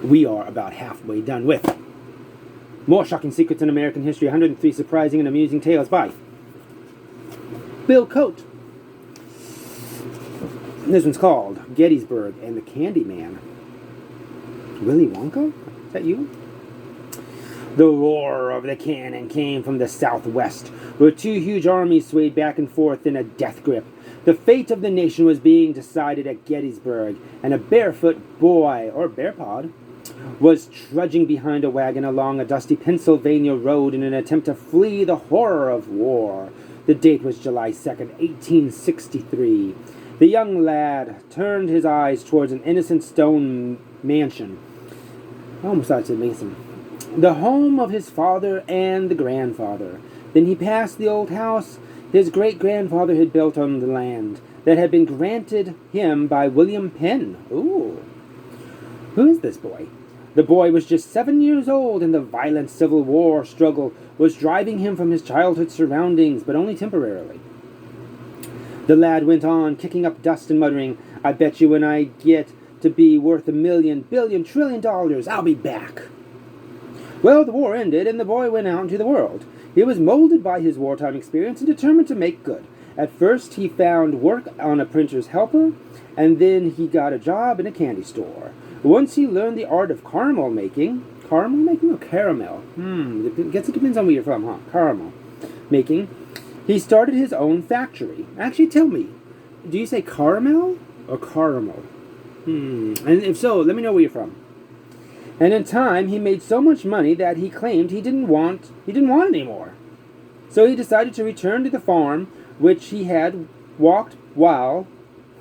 We are about halfway done with More Shocking Secrets in American History, 103 Surprising and Amusing Tales by Bill Coate. This one's called Gettysburg and the Candy Man. Willy Wonka? Is that you? The roar of the cannon came from the southwest, where two huge armies swayed back and forth in a death grip. The fate of the nation was being decided at Gettysburg, and a barefoot boy, or bearpod, was trudging behind a wagon along a dusty Pennsylvania road in an attempt to flee the horror of war. The date was July 2nd, 1863. The young lad turned his eyes towards an innocent stone mansion. I almost thought it said Mason. The home of his father and the grandfather. Then he passed the old house his great-grandfather had built on the land that had been granted him by William Penn. Ooh. Who is this boy? The boy was just 7 years old, and the violent Civil War struggle was driving him from his childhood surroundings, but only temporarily. The lad went on, kicking up dust and muttering, "I bet you when I get to be worth $1 million, billion, trillion, I'll be back." Well, the war ended, and the boy went out into the world. He was molded by his wartime experience and determined to make good. At first, he found work on a printer's helper, and then he got a job in a candy store. Once he learned the art of caramel making or caramel? I guess it depends on where you're from, huh? Caramel making. He started his own factory. Actually, tell me, do you say caramel or caramel? And if so, let me know where you're from. And in time, he made so much money that he claimed he didn't want any more. So he decided to return to the farm, which he had walked while...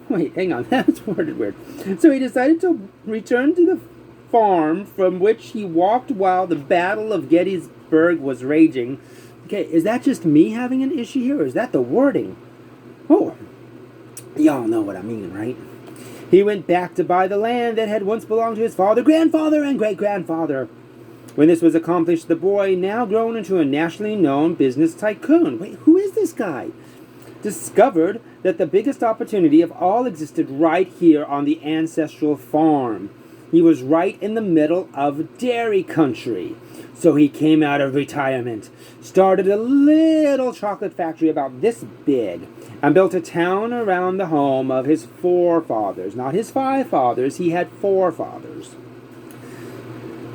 Wait, hang on, that's worded weird. So he decided to return to the farm from which he walked while the Battle of Gettysburg was raging. Okay, is that just me having an issue here, or is that the wording? Oh, y'all know what I mean, right? He went back to buy the land that had once belonged to his father, grandfather, and great-grandfather. When this was accomplished, the boy, now grown into a nationally known business tycoon, wait, who is this guy? Discovered that the biggest opportunity of all existed right here on the ancestral farm. He was right in the middle of dairy country. So he came out of retirement, started a little chocolate factory about this big, and built a town around the home of his forefathers. Not his 5 fathers, he had 4 fathers.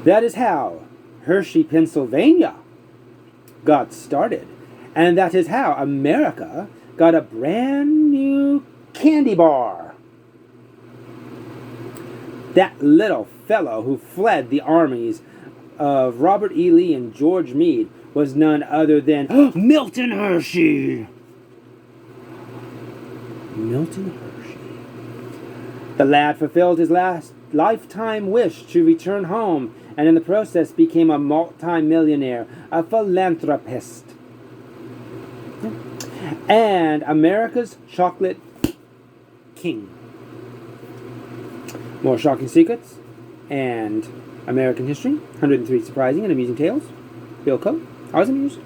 That is how Hershey, Pennsylvania got started. And that is how America got a brand new candy bar. That little fellow who fled the armies of Robert E. Lee and George Meade was none other than Milton Hershey. Milton Hershey. The lad fulfilled his last lifetime wish to return home, and in the process became a multi-millionaire, a philanthropist, and America's chocolate king. More Shocking Secrets and American History, 103 Surprising and Amusing Tales. Bill Coate. I was amused.